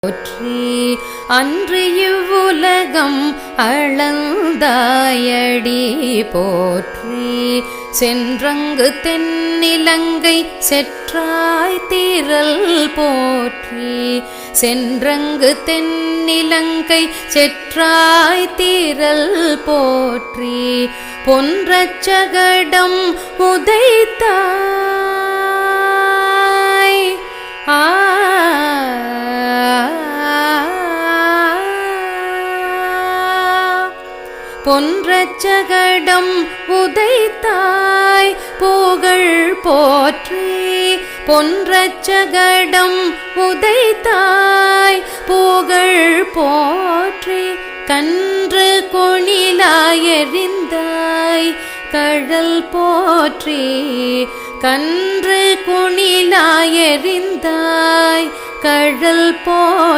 போற்றி. அன்று இவ்வுலகம் அளந்தாயடி போற்றி. சென்றங்கு தென்னிலங்கை செற்றாய் தீரல் போற்றி. சென்றங்கு தென்னிலங்கை செற்றாய் தீரல் போற்றி. பொன்றச் சகடம் உதைத்தாய் பொன்றச் சகடம் உதைத்தாய் புகழ் போற்றி. பொன்றச் சகடம் உதைத்தாய் புகழ் போற்றி. கன்று கொணிலாயெறிந்தாய் கழல் போற்றி. கன்று கொணிலாயெறிந்தாய் கழல் போற்றி.